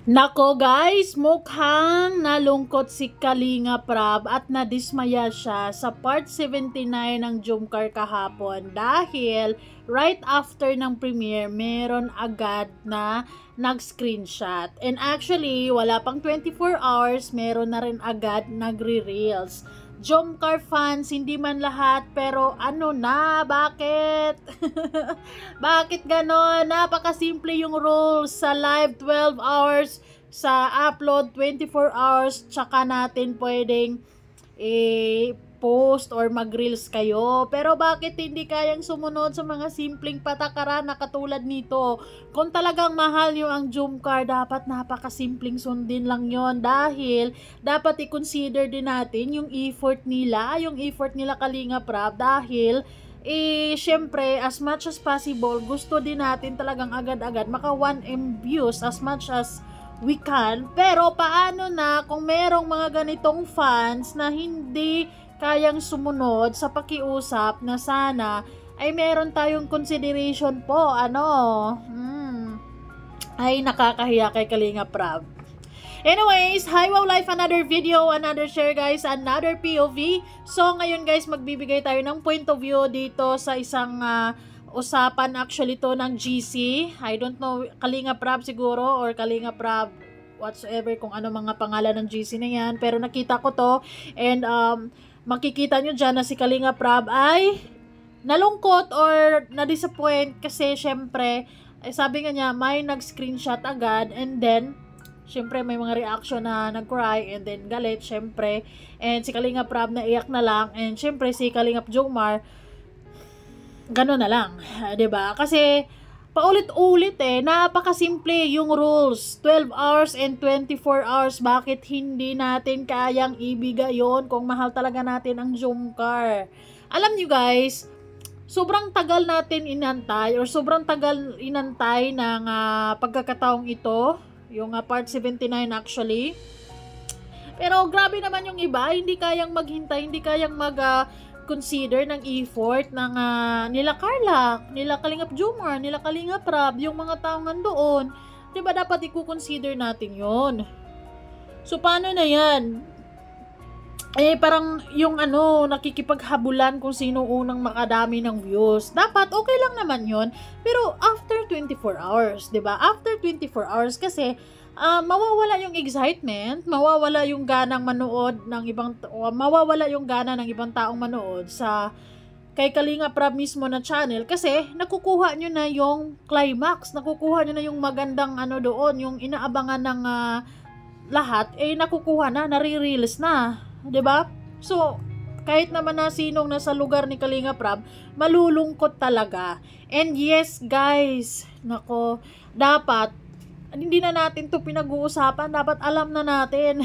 Nako guys, mukhang nalungkot si Kalinga Prab at nadismaya siya sa part 79 ng Jumcar kahapon dahil right after ng premiere, meron agad na nag-screenshot. And actually, wala pang 24 hours, meron na rin agad nagre-reels. Jumcar fans, hindi man lahat, pero ano na, bakit? Bakit ganon? Napakasimple yung rules sa live 12 hours, sa upload 24 hours, tsaka natin pwedeng post or mag-reels kayo. Pero bakit hindi kayang sumunod sa mga simpleng patakaran na katulad nito? Kung talagang mahal nyo ang Jumcar, dapat napakasimpleng sundin lang yon dahil dapat i-consider din natin yung effort nila Kalinga Prab dahil syempre, as much as possible, gusto din natin talagang agad-agad maka 1M views as much as we can. Pero paano na kung merong mga ganitong fans na hindi kayang sumunod sa pakiusap na sana ay meron tayong consideration po, ay nakakahiya kay Kalinga Prab. Anyways, hi wow life, another video, another share guys, another POV. So ngayon guys, magbibigay tayo ng point of view dito sa isang usapan actually to ng GC. I don't know, Kalinga Prab siguro or Kalinga Prab whatsoever, kung ano mga pangalan ng GC na yan. Pero nakita ko to and makikita nyo dyan na si Kalinga Prab ay nalungkot or na-disappoint kasi syempre, sabi nga niya, may nag-screenshot agad and then syempre may mga reaction na nag-cry and then galit syempre, and si Kalinga Prab naiyak na lang, and syempre si Kalinga Jomar gano'n na lang, 'di ba? Kasi paulit-ulit napakasimple yung rules, 12 hours and 24 hours. Bakit hindi natin kayang ibigay yon kung mahal talaga natin ang Jumcar? Alam niyo guys, sobrang tagal natin inantay or sobrang tagal inantay ng pagkakataong ito, yung part 79 actually. Pero grabe naman yung iba, hindi kayang maghintay, hindi kayang consider ng effort ng nila Carla, nila Kalingap Jomar, nila Kalinga Prab, yung mga taong nandoon. Diba dapat i-consider natin yon? So paano na yan? Parang yung nakikipaghabulan kung sino unang makadami ng views. Dapat okay lang naman yon, pero after 24 hours, 'di ba? After 24 hours kasi mawawala yung excitement, mawawala yung ganang manood ng mawawala yung gana ng ibang taong manood sa kay Kalinga Prab mismo na channel kasi nakukuha nyo na yung climax, nakukuha nyo na yung magandang doon, yung inaabangan ng lahat, nakukuha na, nare-reels na. 'Di ba? So, kahit naman na sinong nasa lugar ni Kalinga Prab, malulungkot talaga. And yes, guys, nako, dapat hindi na natin 'to pinag-uusapan, dapat alam na natin.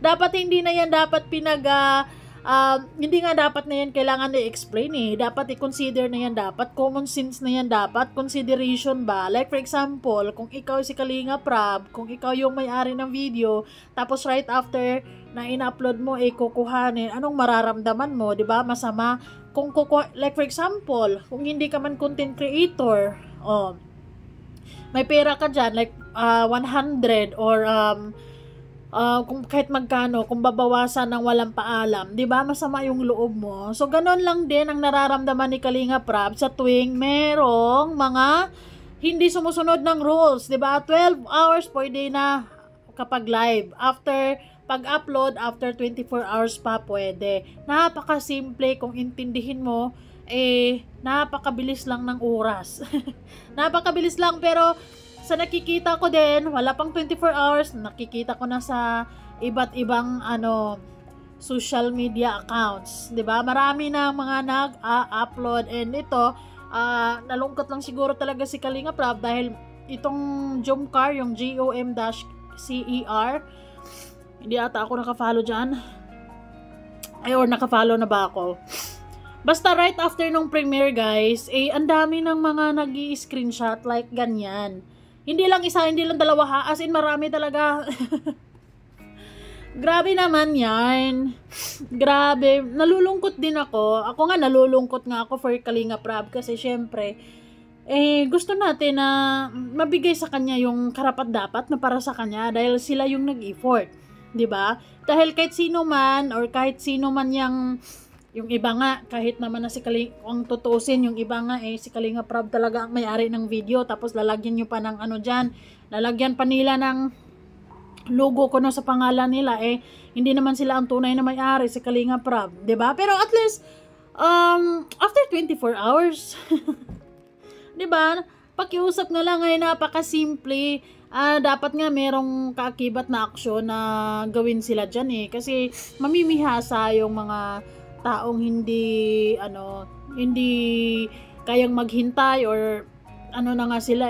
Dapat hindi na yan dapat hindi nga dapat na yan kailangan i-explain dapat i-consider na yan, dapat common sense na yan, dapat consideration ba. Like for example, kung ikaw si Kalinga Prab, kung ikaw yung may-ari ng video, tapos right after na in-upload mo kukuhanin, anong mararamdaman mo, 'di ba? Masama. Kung like for example, kung hindi ka man content creator, may pera ka dyan, like 100 or kung kahit magkano, kung babawasan ng walang paalam, 'di ba? Masama yung loob mo. So ganon lang din ang nararamdaman ni Kalinga Prab sa tuwing merong mga hindi sumusunod ng rules, 'di ba? 12 hours pwede na kapag live. After pag-upload, after 24 hours pa pwede. Napakasimple kung intindihin mo, napakabilis lang ng oras. Napakabilis lang, pero sa nakikita ko din, wala pang 24 hours, nakikita ko na sa iba't ibang social media accounts, 'di ba? Marami na mga nag-upload, and ito nalungkot lang siguro talaga si Kalinga Prab dahil itong Jomcar, yung GOM-CER, hindi ata ako naka-follow diyan. Or naka-follow na ba ako? Basta right after nung premiere guys, ang dami ng mga nag-i-screenshot like ganyan. Hindi lang isa, hindi lang dalawa as in marami talaga. Grabe naman yan. Grabe. Nalulungkot din ako. Ako nga nalulungkot nga ako for Kalinga Prab kasi syempre, gusto natin na mabigay sa kanya yung karapat-dapat na para sa kanya dahil sila yung nag-effort, 'di ba? Dahil kahit sino man or kahit sino man yung iba nga kahit naman na si ang tutusin yung iba nga si Kalinga Prab talaga ang may-ari ng video, tapos lalagyan niyo pa ng ano diyan, lalagyan pa nila ng logo ko sa pangalan nila, hindi naman sila ang tunay na may-ari, si Kalinga Prab, 'di ba? Pero at least after 24 hours 'di ba? Pakiusap nga lang ay napakasimple. Dapat nga merong kaakibat na aksyon na gawin sila diyan kasi mamimihasa yung mga taong hindi kayang maghintay or ano na nga sila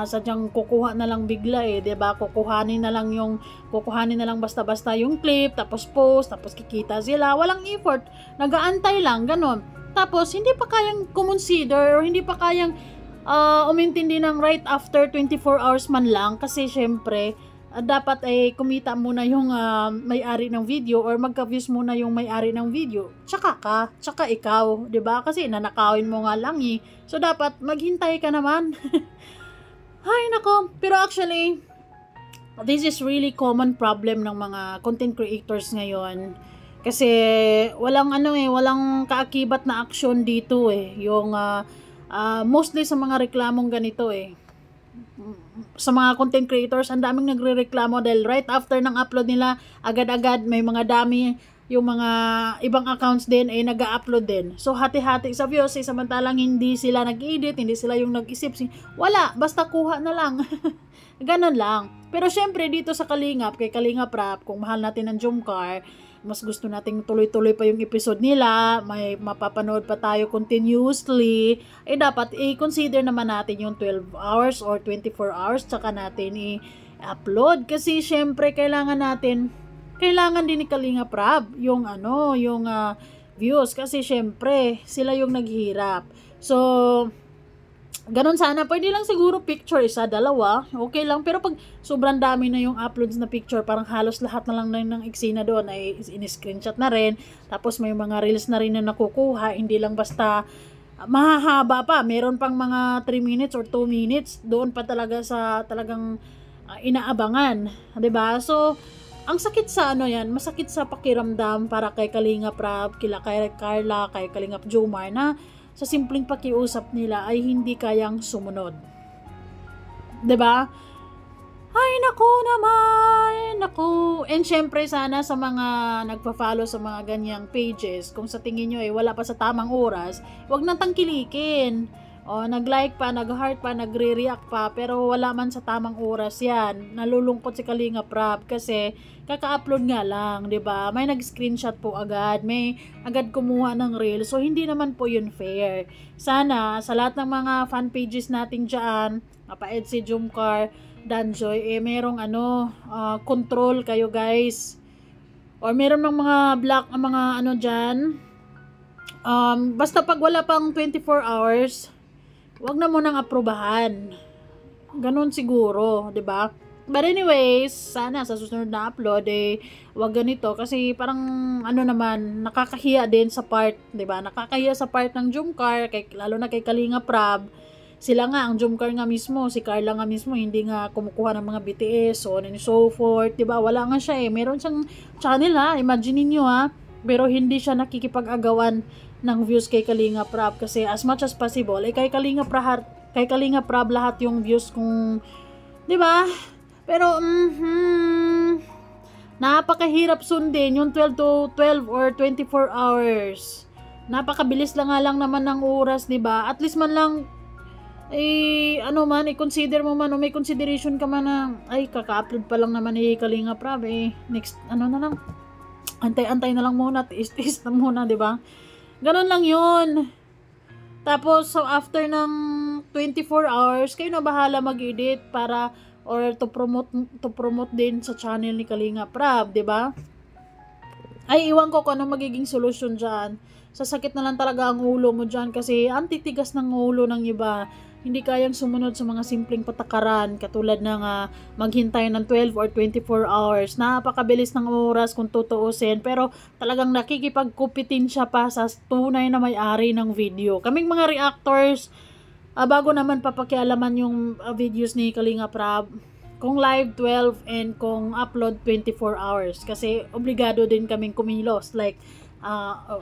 sadyang kukuha na lang bigla 'di ba? Kukuhanin na lang basta-basta yung clip, tapos post, tapos kikita sila, walang effort, nagaantay lang ganon. Tapos hindi pa kayang consider or hindi pa kayang umintindi ng right after 24 hours man lang, kasi syempre dapat kumita muna yung may-ari ng video or magka-views muna yung may-ari ng video, tsaka ikaw, 'di ba? Kasi nanakawin mo nga lang so dapat maghintay ka naman. Ay nako, pero actually this is really common problem ng mga content creators ngayon. Kasi walang walang kaakibat na aksyon dito yung mostly sa mga reklamong ganito sa mga content creators, ang daming nagrereklamo dahil right after ng upload nila, agad-agad may mga dami yung mga ibang accounts din nag-upload din. So hati-hati sa views, samantalang hindi sila nag-edit, hindi sila yung nag-isip, wala, basta kuha na lang. Ganon lang. Pero syempre dito sa Kalingap, kay Kalinga Prab, kung mahal natin ang Jomcar, mas gusto nating tuloy-tuloy pa yung episode nila, may mapapanood pa tayo continuously, dapat i-consider naman natin yung 12 hours or 24 hours tsaka natin i-upload. Kasi syempre kailangan din ni Kalinga Prab yung views, kasi syempre sila yung naghirap. So ganon sana, pwede lang siguro picture isa, dalawa, okay lang. Pero pag sobrang dami na yung uploads na picture, parang halos lahat na lang ng eksena doon ay in-screenshot na rin. Tapos may mga reels na rin na nakukuha, hindi lang basta mahahaba pa, meron pang mga 3 minutes or 2 minutes, doon pa talaga sa talagang inaabangan, 'di ba? So ang sakit sa masakit sa pakiramdam para kay Kalinga Prab, kay Carla, kay Kalingap Jomar, na sa simpleng pakiusap nila ay hindi kayang sumunod. 'Di ba? Ay naku naman, naku. And syempre sana sa mga nagpa-follow sa mga ganyang pages, kung sa tingin nyo wala pa sa tamang oras, wag nang tangkilikin. Nag-like pa, nag-heart pa, nagre-react pa, pero wala man sa tamang oras yan. Nalulungkot si Kalinga Prab kasi kaka-upload nga lang, 'di ba? May nag-screenshot po agad, may agad kumuha ng reel. So hindi naman po 'yun fair. Sana sa lahat ng mga fan pages natin diyan, Papa Edsy, Jomcar, Danjoy, merong control kayo, guys. Or meron ng mga black mga diyan. Basta pag wala pang 24 hours, wag na mo nang aprobahan. Ganon siguro, 'di ba? But anyways, sana sa susunod na upload wag ganito, kasi parang naman, nakakahiya din sa part, 'di ba? Nakakahiya sa part ng Jomcar, lalo na kay Kalinga Prab. Sila nga, ang Jomcar nga mismo, si Carla nga mismo, hindi nga kumukuha ng mga BTS, so on and so forth, 'di ba? Wala nga siya meron siyang channel imagine niyo pero hindi siya nakikipag-agawan ng views kay Kalinga Prab, kasi as much as possible kay Kalinga Prab lahat yung views, kung 'di ba? Pero napakahirap sundin yung 12 or 24 hours. Napakabilis lang naman ng oras, 'di ba? At least man lang i-consider mo man, o may consideration ka man na kaka-upload pa lang naman Kalinga Prab, next na lang, antay na lang muna, tiis na muna, 'di ba? Ganon lang 'yun. Tapos so after ng 24 hours, kayo na bahala mag-edit para or to promote din sa channel ni Kalinga Prab, 'di ba? Iwan ko kung ano magiging solusyon diyan. Sasakit na lang talaga ang ulo mo diyan, kasi ang titigas ng ulo ng iba. Hindi kayang sumunod sa mga simpleng patakaran katulad ng maghintay ng 12 or 24 hours. Napakabilis ng oras kung tutuusin, pero talagang nakikipagkupitin siya pa sa tunay na may-ari ng video. Kaming mga reactors, bago naman papakialaman yung videos ni Kalinga Prab, kung live 12 and kung upload 24 hours. Kasi obligado din kaming kumilos. Like,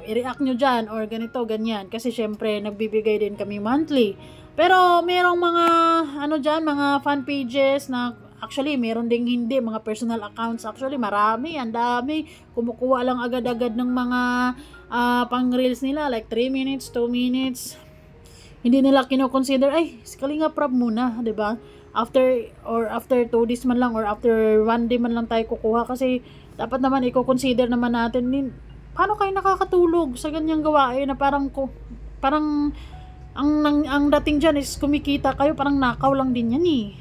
i-react nyo dyan or ganito, ganyan. Kasi syempre, nagbibigay din kami monthly. Pero merong mga, dyan, mga fan pages na actually, meron ding hindi, mga personal accounts. Actually, marami, ang dami. Kumukuha lang agad-agad ng mga pang-reels nila. Like 3 minutes, 2 minutes. Hindi nila kino-consider, ay, si Kalinga Prab muna, 'di ba? After 2 days man lang or after 1 day man lang tayo kukuha kasi dapat naman i-consider naman natin paano kayo nakakatulog sa ganyang gawain na parang ang dating diyan is kumikita kayo, parang nakaw lang din yan eh.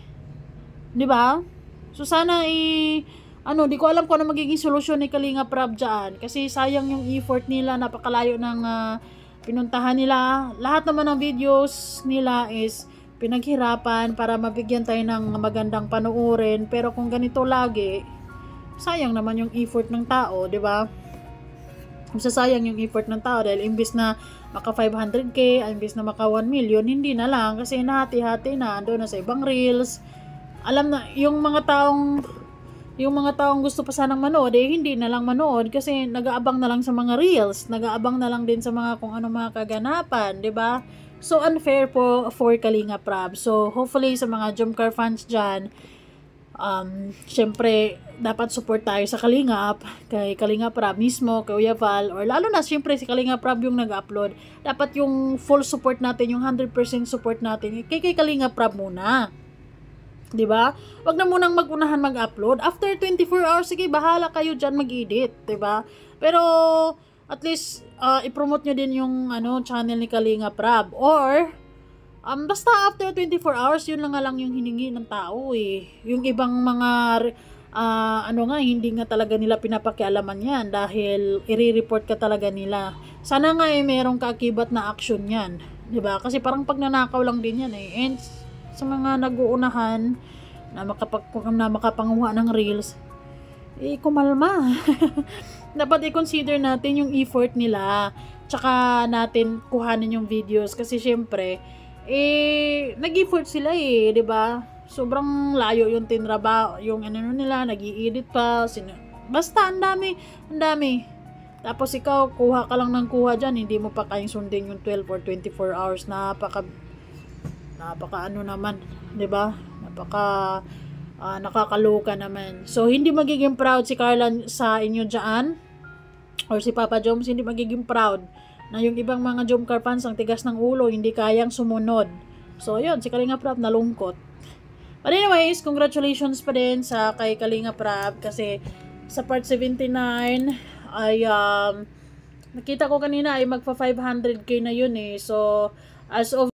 'Di ba? So sana di ko alam kung ano magiging solusyon ni Kalinga Prab diyan kasi sayang yung effort nila, napakalayo ng pinuntahan nila. Lahat naman ng videos nila is pinaghirapan para mabigyan tayo ng magandang panoorin. Pero kung ganito lagi, sayang naman yung effort ng tao, 'di ba? Masasayang yung effort ng tao dahil imbis na maka 500k, imbis na maka 1 million, hindi na lang kasi nahati-hati na, ando na sa ibang reels. Alam na yung mga taong gusto pa sanang manood, hindi na lang manood kasi nag-aabang na lang sa mga reels, nag-aabang na lang din sa mga kung ano mga kaganapan, 'di ba? So unfair po for Kalinga Prab. So hopefully sa mga Jomcar fans diyan, syempre dapat support tayo sa Kalingap, kay Kalinga Prab mismo, kay Kuya Val, or lalo na syempre si Kalinga Prab yung nag-upload. Dapat yung full support natin, yung 100% support natin kay Kalinga Prab muna. 'Di ba? Wag na munang magunahan mag-upload. After 24 hours, sige, bahala kayo diyan mag-edit, 'di ba? Pero at least i-promote nyo din yung channel ni Kalinga Prab, or basta after 24 hours, yun lang yung hiningi ng tao eh. Yung ibang mga hindi nga talaga nila pinapakialaman yan dahil i-report ka talaga nila. Sana nga merong kaakibat na action yan, 'di ba? Kasi parang pagnanakaw lang din yan eh. And sa mga nag-uunahan na makapanguha ng reels, kumalma. Dapat i-consider natin yung effort nila, tsaka natin kuhanin yung videos kasi syempre nag-effort sila eh, 'di ba? Sobrang layo yung tinrabaho, yung nila, nag-i-edit pa, basta ang dami. Tapos ikaw kuha ka lang ng kuha diyan, hindi mo pa kayang sundin yung 12 or 24 hours. Napaka naman, 'di ba? Nakakaloka naman. So hindi magiging proud si Carla sa inyo diyan, or si Papa Joms hindi magiging proud na yung ibang mga Jomcar fans ang tigas ng ulo, hindi kayang sumunod. So yun, si Kalinga Prab nalungkot. But anyways, congratulations pa din sa kay Kalinga Prab kasi sa part 79 ay nakita ko kanina ay magpa 500k na yun eh. So as of